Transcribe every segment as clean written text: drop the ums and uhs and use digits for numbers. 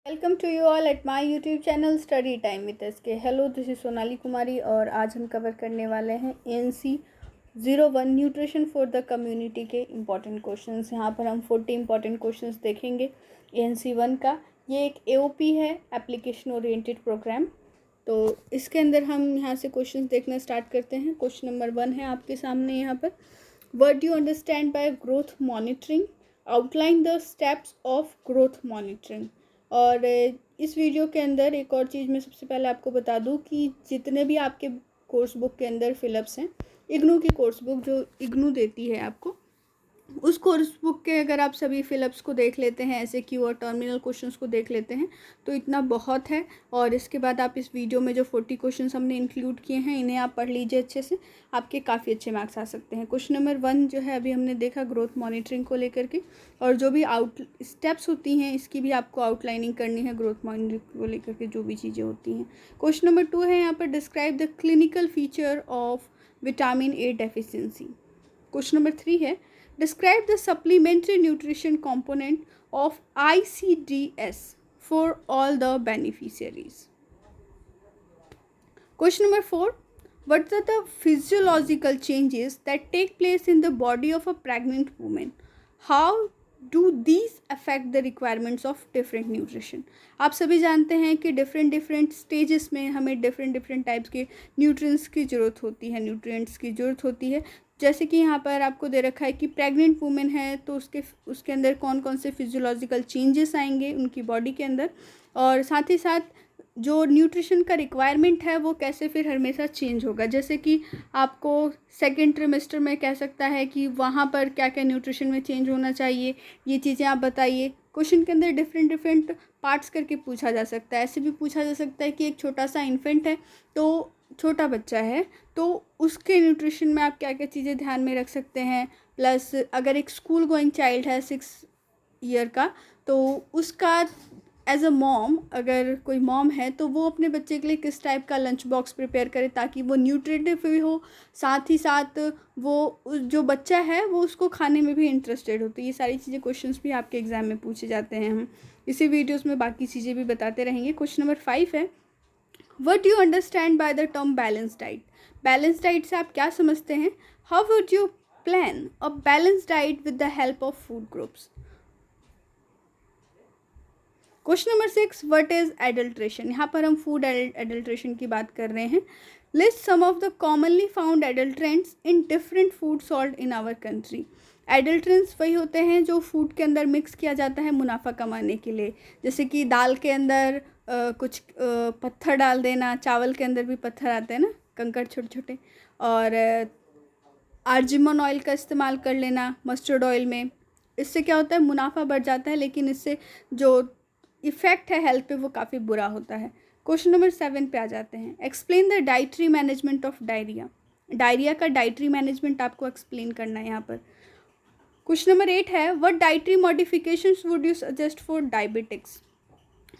Welcome to you all at my YouTube channel study time with SK. Hello, this is Sonali Kumari और आज हम कवर करने वाले हैं ANC 01 nutrition for the community के इम्पॉर्टेंट क्वेश्चंस। यहाँ पर हम 40 इम्पॉर्टेंट क्वेश्चंस देखेंगे ANC 1 का। ये एक AOP है, एप्लीकेशन ओरिएंटेड प्रोग्राम। तो इसके अंदर हम यहाँ से क्वेश्चंस देखना स्टार्ट करते हैं। क्वेश्चन नंबर 1 है आपके सामने यहाँ पर। What do you understand by growth monitoring? Outline the steps of growth monitoring. और इस वीडियो के अंदर एक और चीज़ मैं सबसे पहले आपको बता दूं कि जितने भी आपके कोर्स बुक के अंदर फिलअप्स हैं, इग्नू की कोर्स बुक जो इग्नू देती है आपको, उस कोर्स बुक के अगर आप सभी फिलअप्स को देख लेते हैं, ऐसे क्यू और टर्मिनल क्वेश्चंस को देख लेते हैं तो इतना बहुत है। और इसके बाद आप इस वीडियो में जो 40 क्वेश्चंस हमने इंक्लूड किए हैं, इन्हें आप पढ़ लीजिए अच्छे से, आपके काफ़ी अच्छे मार्क्स आ सकते हैं। क्वेश्चन नंबर 1 जो है अभी हमने देखा ग्रोथ मॉनिटरिंग को लेकर के, और जो भी आउट स्टेप्स होती हैं इसकी भी आपको आउटलाइनिंग करनी है ग्रोथ मॉनिटरिंग को लेकर के, जो भी चीज़ें होती हैं। क्वेश्चन नंबर 2 है यहाँ पर, describe the clinical feature of vitamin A deficiency. Question number 3 है, describe the supplementary nutrition component of ICDS for all the beneficiaries. Question number 4. What are the physiological changes that take place in the body of a pregnant woman? How do these affect the requirements of different nutrition? आप सभी जानते हैं कि different stages में हमें different types के nutrients की ज़रूरत होती है, न्यूट्रिएंट्स की ज़रूरत होती है। जैसे कि यहाँ पर आपको दे रखा है कि प्रेग्नेंट वुमेन है तो उसके अंदर कौन कौन से फिजियोलॉजिकल चेंजेस आएंगे उनकी बॉडी के अंदर, और साथ ही साथ जो न्यूट्रिशन का रिक्वायरमेंट है वो कैसे फिर हमेशा चेंज होगा। जैसे कि आपको सेकेंड ट्रिमेस्टर में कह सकता है कि वहाँ पर क्या क्या न्यूट्रिशन में चेंज होना चाहिए, ये चीज़ें आप बताइए। क्वेश्चन के अंदर डिफरेंट पार्ट्स करके पूछा जा सकता है। ऐसे भी पूछा जा सकता है कि एक छोटा सा इन्फेंट है, तो छोटा बच्चा है, तो उसके न्यूट्रिशन में आप क्या क्या चीज़ें ध्यान में रख सकते हैं। प्लस अगर एक स्कूल गोइंग चाइल्ड है 6 ईयर का, तो उसका एज अ मॉम, अगर कोई मॉम है तो वो अपने बच्चे के लिए किस टाइप का लंच बॉक्स प्रिपेयर करे ताकि वो न्यूट्रिटिव भी हो, साथ ही साथ वो जो बच्चा है वो उसको खाने में भी इंटरेस्टेड हो। तो ये सारी चीज़ें क्वेश्चंस भी आपके एग्जाम में पूछे जाते हैं। हम इसी वीडियोस में बाकी चीज़ें भी बताते रहेंगे। क्वेश्चन नंबर 5 है, What do you understand by the term balanced diet? Balance diet से आप क्या समझते हैं? How would you plan a balanced diet with the help of food groups? Question number 6, what is adulteration? यहाँ पर हम food adulteration की बात कर रहे हैं। List some of the commonly found adulterants in different food salt in our country. Adulterants वही होते हैं जो फूड के अंदर मिक्स किया जाता है मुनाफा कमाने के लिए। जैसे कि दाल के अंदर कुछ पत्थर डाल देना, चावल के अंदर भी पत्थर आते हैं ना, कंकड़ छोटे छोटे, और आर्जिमन ऑयल का इस्तेमाल कर लेना मस्टर्ड ऑयल में। इससे क्या होता है, मुनाफा बढ़ जाता है, लेकिन इससे जो इफ़ेक्ट है हेल्थ पे वो काफ़ी बुरा होता है। क्वेश्चन नंबर 7 पे आ जाते हैं, explain the dietary management of diarrhoea. Diarrhoea का डाइटरी मैनेजमेंट आपको एक्सप्लेन करना है यहाँ पर। क्वेश्चन नंबर 8 है, what dietary modifications would you suggest for diabetics?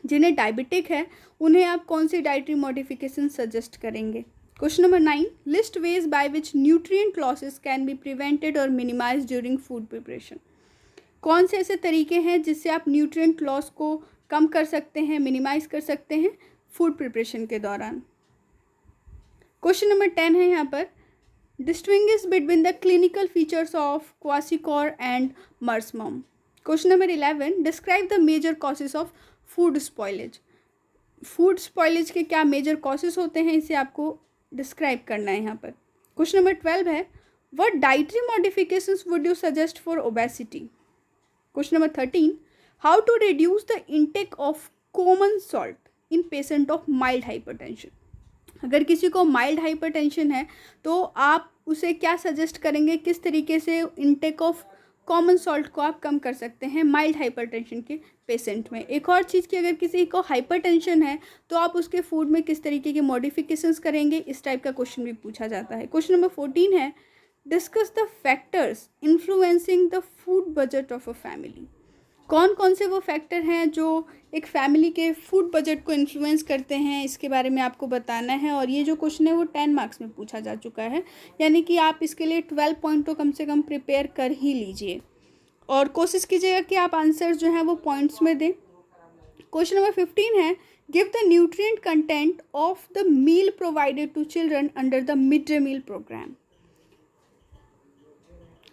जिन्हें डायबिटिक है उन्हें आप कौन सी डाइटरी मॉडिफिकेशन सजेस्ट करेंगे? Question number 9, list veg by which nutrient losses can be prevented और मिनिमाइज ड्यूरिंग फूड प्रिपरेशन। कौन से ऐसे तरीके हैं जिससे आप न्यूट्रिएंट लॉस को कम कर सकते हैं, मिनिमाइज कर सकते हैं फूड प्रिपरेशन के दौरान। क्वेश्चन नंबर 10 है यहाँ पर, distinguish between the clinical features of kwashiorkor and marasmus. Question number 11, describe the major causes of food spoilage. Food spoilage के क्या मेजर कॉजेस होते हैं, इसे आपको डिस्क्राइब करना है यहाँ पर। क्वेश्चन नंबर 12 है, what dietary modifications would you suggest for obesity? Question number 13, how to reduce the intake of common salt in patient of mild hypertension. अगर किसी को माइल्ड हाइपरटेंशन है तो आप उसे क्या सजेस्ट करेंगे, किस तरीके से इंटेक ऑफ कॉमन सॉल्ट को आप कम कर सकते हैं माइल्ड हाइपरटेंशन के पेशेंट में। एक और चीज़ कि अगर किसी को हाइपरटेंशन है तो आप उसके फूड में किस तरीके के मॉडिफिकेशंस करेंगे, इस टाइप का क्वेश्चन भी पूछा जाता है। क्वेश्चन नंबर 14 है, discuss the factors influencing the food budget of a family. कौन कौन से वो फैक्टर हैं जो एक फैमिली के फूड बजट को इन्फ्लुएंस करते हैं, इसके बारे में आपको बताना है। और ये जो क्वेश्चन है वो 10 मार्क्स में पूछा जा चुका है, यानी कि आप इसके लिए 12 पॉइंट तो कम से कम प्रिपेयर कर ही लीजिए, और कोशिश कीजिएगा कि आप आंसर जो हैं वो पॉइंट्स में दें। क्वेश्चन नंबर 15 है, give the nutrient content of the meal provided to children under the mid day meal programme.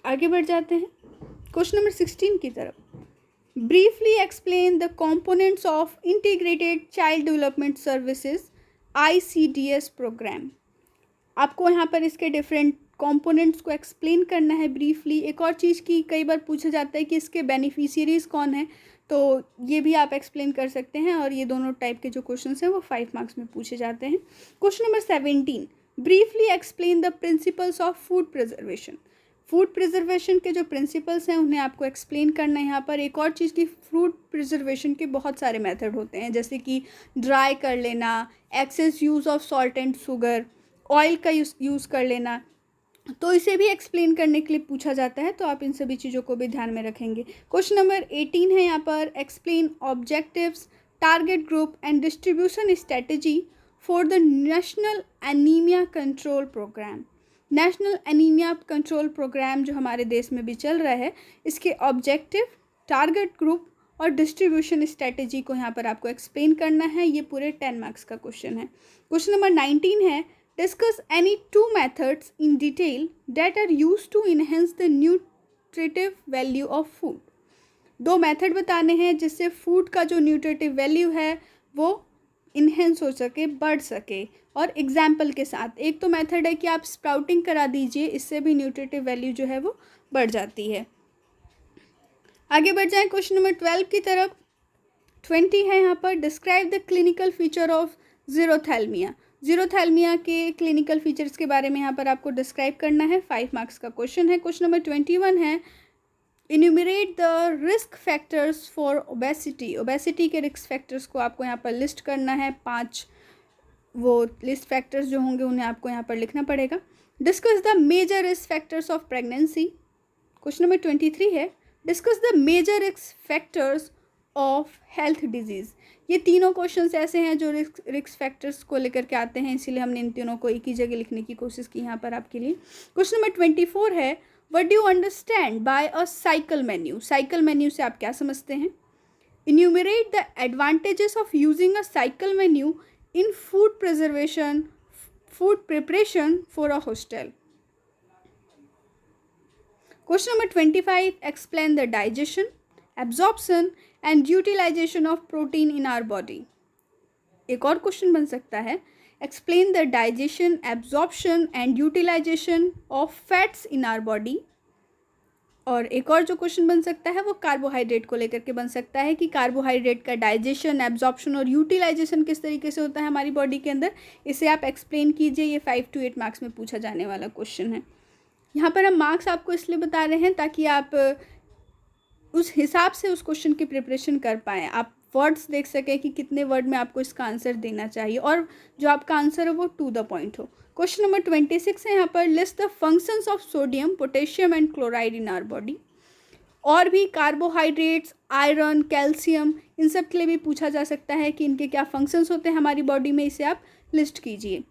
आगे बढ़ जाते हैं क्वेश्चन नंबर 16 की तरफ। Briefly explain the components of integrated child development services ICDS programme. आपको यहाँ पर इसके डिफरेंट कंपोनेंट्स को एक्सप्लेन करना है ब्रीफली। एक और चीज़ की कई बार पूछा जाता है कि इसके बेनिफिशियरीज कौन है, तो ये भी आप एक्सप्लेन कर सकते हैं। और ये दोनों टाइप के जो क्वेश्चंस हैं वो 5 मार्क्स में पूछे जाते हैं। Question number 17, briefly explain the principles of food preservation. Food preservation के जो प्रिंसिपल्स हैं उन्हें आपको एक्सप्लेन करना है यहाँ पर। एक और चीज़ की फूड प्रिजर्वेशन के बहुत सारे मेथड होते हैं, जैसे कि ड्राई कर लेना, excess use of salt and sugar, oil का यूज़ कर लेना, तो इसे भी एक्सप्लेन करने के लिए पूछा जाता है। तो आप इन सभी चीज़ों को भी ध्यान में रखेंगे। क्वेश्चन नंबर 18 है यहाँ पर, explain objectives, target group and distribution strategy for the national anaemia control programme. National anaemia control programme जो हमारे देश में भी चल रहा है, इसके ऑब्जेक्टिव, टारगेट ग्रुप और डिस्ट्रीब्यूशन स्ट्रेटजी को यहाँ पर आपको एक्सप्लेन करना है। ये पूरे 10 मार्क्स का क्वेश्चन है। क्वेश्चन नंबर 19 है, discuss any 2 methods in detail that are used to enhance the nutritive value of food. 2 method बताने हैं जिससे फूड का जो न्यूट्रिटिव वैल्यू है वो इन्हेंस हो सके, बढ़ सके, और एग्जाम्पल के साथ। एक तो मेथड है कि आप स्प्राउटिंग करा दीजिए, इससे भी न्यूट्रिटिव वैल्यू जो है वो बढ़ जाती है। आगे बढ़ जाएं क्वेश्चन नंबर 12 की तरफ। 20 है यहाँ पर, describe the clinical feature of xerophthalmia. Xerophthalmia के क्लिनिकल फीचर्स के बारे में यहाँ पर आपको डिस्क्राइब करना है। 5 मार्क्स का क्वेश्चन है। क्वेश्चन नंबर 21 है, enumerate the risk factors for obesity. Obesity के रिस्क फैक्टर्स को आपको यहाँ पर लिस्ट करना है। 5 वो लिस्ट फैक्टर्स जो होंगे उन्हें आपको यहाँ पर लिखना पड़ेगा। Discuss the major risk factors of pregnancy. Question number 23 है, discuss the major risk factors of health disease. ये तीनों क्वेश्चंस ऐसे हैं जो रिस्क फैक्टर्स को लेकर के आते हैं, इसीलिए हमने इन तीनों को एक ही जगह लिखने की कोशिश की यहाँ पर आपके लिए। क्वेश्चन नंबर 24 है, what do you understand by a cycle menu. Cycle menu से आप क्या समझते हैं। Enumerate the advantages of using a cycle menu in food preparation for a hostel. Question number 25, explain the digestion, absorption and utilization of protein in our body. एक और question बन सकता है, explain the digestion, absorption and utilization of fats in our body. और एक और जो question बन सकता है वो कार्बोहाइड्रेट को लेकर के बन सकता है कि कार्बोहाइड्रेट का डाइजेशन, एब्जॉर्प्शन और यूटिलाइजेशन किस तरीके से होता है हमारी बॉडी के अंदर, इसे आप एक्सप्लेन कीजिए। ये 5 to 8 मार्क्स में पूछा जाने वाला क्वेश्चन है। यहाँ पर हम मार्क्स आपको इसलिए बता रहे हैं ताकि आप उस हिसाब से उस क्वेश्चन की प्रिपरेशन कर पाएँ। आप वर्ड्स देख सकें कि कितने वर्ड में आपको इसका आंसर देना चाहिए और जो आपका आंसर है वो टू द पॉइंट हो। क्वेश्चन नंबर 26 है यहाँ पर, list the functions of sodium, potassium and chloride in our body. और भी कार्बोहाइड्रेट्स, आयरन, कैल्शियम, इन सब के लिए भी पूछा जा सकता है कि इनके क्या फंक्शंस होते हैं हमारी बॉडी में, इसे आप लिस्ट कीजिए।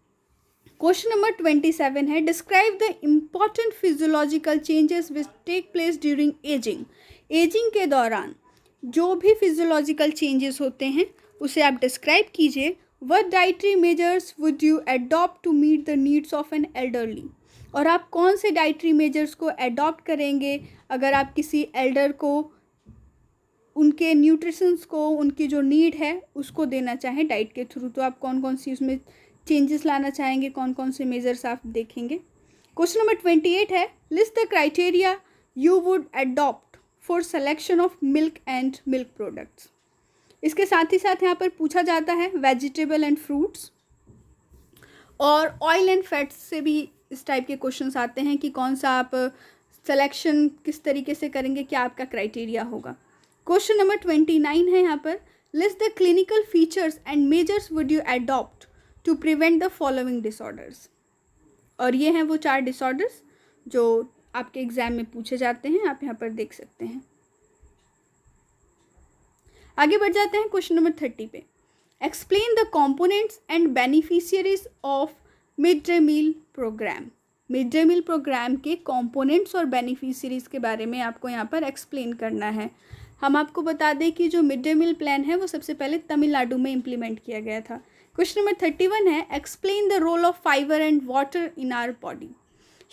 क्वेश्चन नंबर 27 है, describe the important physiological changes which take place during ageing. Ageing के दौरान जो भी फिजियोलॉजिकल चेंजेस होते हैं उसे आप डिस्क्राइब कीजिए। What dietary measures would you adopt to meet the needs of an elderly? और आप कौन से डाइटरी मेजर्स को अडॉप्ट करेंगे अगर आप किसी एल्डर को उनके न्यूट्रिशंस को, उनकी जो नीड है उसको देना चाहें डाइट के थ्रू, तो आप कौन कौन सी उसमें चेंजेस लाना चाहेंगे, कौन कौन से मेजर्स आप देखेंगे। क्वेश्चन नंबर 28 है, list the criteria you would adopt for selection of milk and milk products. इसके साथ ही साथ यहाँ पर पूछा जाता है वेजिटेबल एंड फ्रूट्स और ऑयल एंड फैट्स से भी इस टाइप के क्वेश्चंस आते हैं कि कौन सा आप सिलेक्शन किस तरीके से करेंगे, क्या आपका क्राइटेरिया होगा। क्वेश्चन नंबर 29 है यहाँ पर, list the clinical features and measures would you adopt to prevent the following disorders. और ये हैं वो 4 डिसऑर्डर्स जो आपके एग्जाम में पूछे जाते हैं, आप यहाँ पर देख सकते हैं। आगे बढ़ जाते हैं क्वेश्चन नंबर 30 पे, explain the components and beneficiaries of mid day meal programme. Mid day meal programme के कंपोनेंट्स और बेनिफिशियरीज के बारे में आपको यहाँ पर एक्सप्लेन करना है। हम आपको बता दें कि जो मिड डे मील प्लान है वो सबसे पहले तमिलनाडु में इम्प्लीमेंट किया गया था। क्वेश्चन नंबर 31 है, explain the role of fibre and water in our body.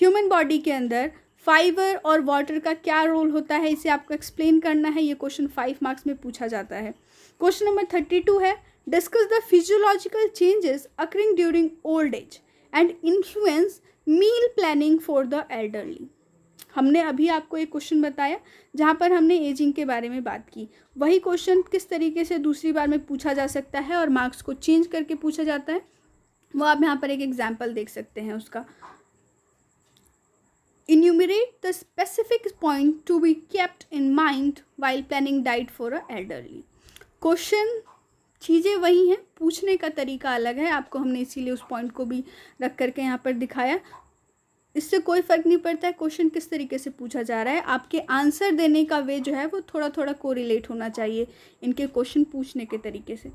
Human body के अंदर फाइबर और वाटर का क्या रोल होता है, इसे आपको एक्सप्लेन करना है। ये क्वेश्चन 5 मार्क्स में पूछा जाता है। क्वेश्चन नंबर 32 है, discuss the physiological changes occurring during old age and influence meal planning for the elderly. हमने अभी आपको एक क्वेश्चन बताया जहाँ पर हमने एजिंग के बारे में बात की। वही क्वेश्चन किस तरीके से दूसरी बार में पूछा जा सकता है और मार्क्स को चेंज करके पूछा जाता है, वो आप यहाँ पर एक एग्जाम्पल देख सकते हैं उसका। Enumerate the specific point to be kept in mind while planning diet for a elderly। Question चीज़ें वही हैं, पूछने का तरीका अलग है। आपको हमने इसीलिए उस पॉइंट को भी रख करके यहाँ पर दिखाया। इससे कोई फ़र्क नहीं पड़ता है क्वेश्चन किस तरीके से पूछा जा रहा है, आपके आंसर देने का वे जो है वो थोड़ा थोड़ा कोरिलेट होना चाहिए इनके क्वेश्चन पूछने के तरीके से।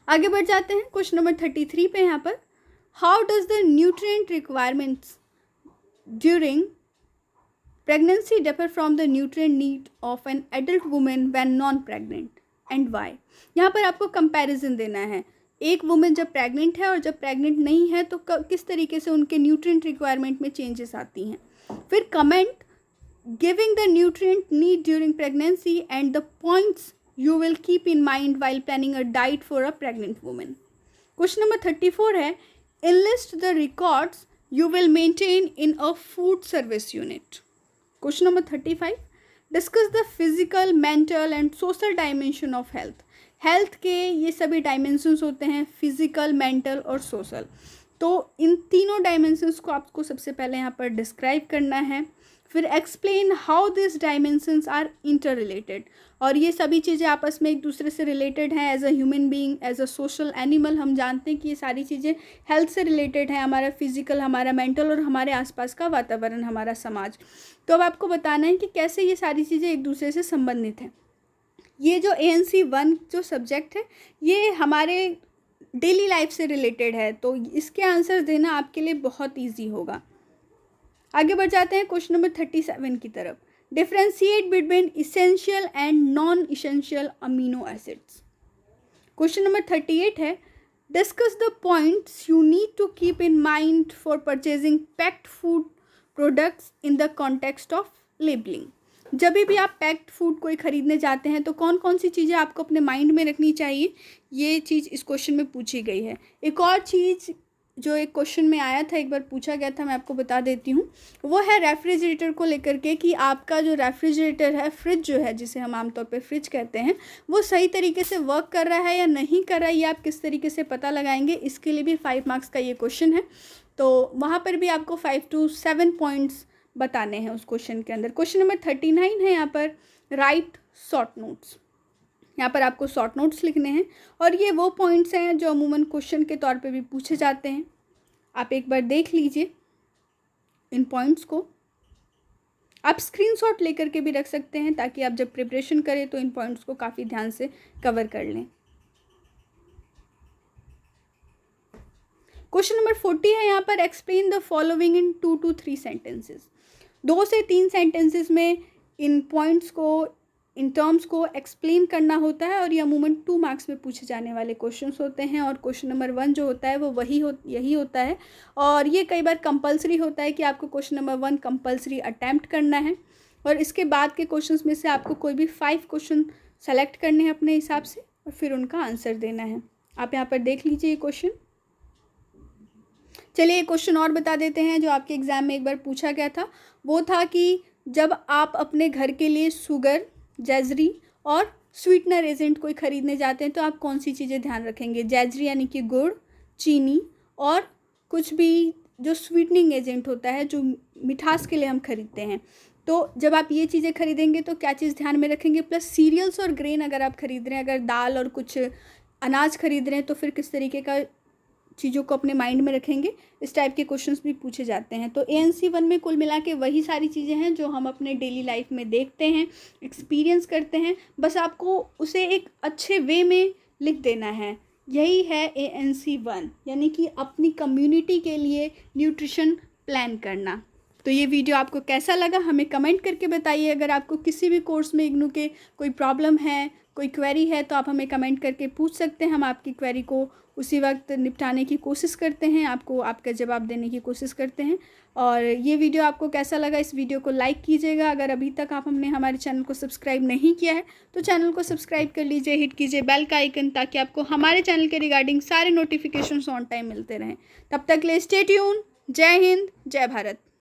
आगे बढ़ जाते हैं क्वेश्चन नंबर 33 पे। यहाँ पर, how does the nutrient requirements during pregnancy differ from the nutrient need of an adult women when non pregnant and why. यहाँ पर आपको कंपैरिजन देना है, एक वुमेन जब प्रेग्नेंट है और जब प्रेग्नेंट नहीं है तो किस तरीके से उनके न्यूट्रिएंट रिक्वायरमेंट में चेंजेस आती हैं। फिर comment giving the nutrient need during pregnancy and the points you will keep in mind while planning a diet for a pregnant woman। Question number 34 है, enlist the records you will maintain in a food service unit। Question number 35, discuss the physical, mental and social dimension of health। Health के ये सभी dimensions होते हैं, physical, mental और social. तो इन तीनों dimensions को आपको सबसे पहले यहाँ पर डिस्क्राइब करना है। फिर explain how this dimensions are interrelated, और ये सभी चीज़ें आपस में एक दूसरे से रिलेटेड हैं। As a human being, as a social animal, हम जानते हैं कि ये सारी चीज़ें हेल्थ से रिलेटेड हैं, हमारा फिजिकल, हमारा मेंटल और हमारे आसपास का वातावरण, हमारा समाज। तो अब आपको बताना है कि कैसे ये सारी चीज़ें एक दूसरे से संबंधित हैं। ये जो ANC 1 जो सब्जेक्ट है ये हमारे डेली लाइफ से रिलेटेड है, तो इसके आंसर देना आपके लिए बहुत ईजी होगा। आगे बढ़ जाते हैं क्वेश्चन नंबर 37 की तरफ। Differentiate between essential and non essential amino acids. Question number 38 है, discuss the points you need to keep in mind for purchasing packed food products in the context of labelling. जब भी आप packed food कोई ख़रीदने जाते हैं तो कौन कौन सी चीज़ें आपको अपने माइंड में रखनी चाहिए, ये चीज़ इस क्वेश्चन में पूछी गई है। एक और चीज़ जो एक क्वेश्चन में आया था, एक बार पूछा गया था, मैं आपको बता देती हूँ, वो है रेफ्रिजरेटर को लेकर के कि आपका जो रेफ्रिजरेटर है, फ्रिज जो है जिसे हम आमतौर पे फ्रिज कहते हैं, वो सही तरीके से वर्क कर रहा है या नहीं कर रहा है, ये आप किस तरीके से पता लगाएंगे, इसके लिए भी 5 मार्क्स का ये क्वेश्चन है। तो वहाँ पर भी आपको 5 to 7 पॉइंट्स बताने हैं उस क्वेश्चन के अंदर। क्वेश्चन नंबर 39 है यहाँ पर, राइट शॉर्ट नोट्स। यहाँ पर आपको शॉर्ट नोट्स लिखने हैं और ये वो पॉइंट्स हैं जो अमूमन क्वेश्चन के तौर पे भी पूछे जाते हैं। आप एक बार देख लीजिए इन पॉइंट्स को, आप स्क्रीनशॉट लेकर के भी रख सकते हैं ताकि आप जब प्रिपरेशन करें तो इन पॉइंट्स को काफ़ी ध्यान से कवर कर लें। क्वेश्चन नंबर 40 है यहाँ पर, explain the following in 2 to 3 sentences. 2 से 3 सेंटेंसेस में इन पॉइंट्स को, इन टर्म्स को एक्सप्लेन करना होता है और ये अमूमन 2 मार्क्स में पूछे जाने वाले क्वेश्चंस होते हैं। और क्वेश्चन नंबर 1 जो होता है वो यही होता है, और ये कई बार कंपलसरी होता है कि आपको क्वेश्चन नंबर 1 कंपलसरी अटैम्प्ट करना है और इसके बाद के क्वेश्चंस में से आपको कोई भी 5 क्वेश्चन सेलेक्ट करने हैं अपने हिसाब से और फिर उनका आंसर देना है। आप यहाँ पर देख लीजिए ये क्वेश्चन। चलिए एक क्वेश्चन और बता देते हैं जो आपके एग्ज़ाम में एक बार पूछा गया था। वो था कि जब आप अपने घर के लिए शुगर, जैजरी और स्वीटनर एजेंट कोई ख़रीदने जाते हैं तो आप कौन सी चीज़ें ध्यान रखेंगे। जैजरी यानी कि गुड़, चीनी और कुछ भी जो स्वीटनिंग एजेंट होता है जो मिठास के लिए हम खरीदते हैं। तो जब आप ये चीज़ें खरीदेंगे तो क्या चीज़ ध्यान में रखेंगे। प्लस सीरियल्स और ग्रेन अगर आप खरीद रहे हैं, अगर दाल और कुछ अनाज खरीद रहे हैं तो फिर किस तरीके का चीज़ों को अपने माइंड में रखेंगे। इस टाइप के क्वेश्चंस भी पूछे जाते हैं। तो ANC 1 में कुल मिला के वही सारी चीज़ें हैं जो हम अपने डेली लाइफ में देखते हैं, एक्सपीरियंस करते हैं, बस आपको उसे एक अच्छे वे में लिख देना है। यही है ANC 1, यानी कि अपनी कम्युनिटी के लिए न्यूट्रिशन प्लान करना। तो ये वीडियो आपको कैसा लगा हमें कमेंट करके बताइए। अगर आपको किसी भी कोर्स में इग्नू के कोई प्रॉब्लम है, कोई क्वेरी है, तो आप हमें कमेंट करके पूछ सकते हैं। हम आपकी क्वेरी को उसी वक्त निपटाने की कोशिश करते हैं, आपको आपका जवाब देने की कोशिश करते हैं। और ये वीडियो आपको कैसा लगा, इस वीडियो को लाइक कीजिएगा। अगर अभी तक आप हमने हमारे चैनल को सब्सक्राइब नहीं किया है तो चैनल को सब्सक्राइब कर लीजिए, हिट कीजिए बेल का आइकन, ताकि आपको हमारे चैनल के रिगार्डिंग सारे नोटिफिकेशंस ऑन टाइम मिलते रहें। तब तक ले स्टे ट्यून। जय हिंद, जय भारत।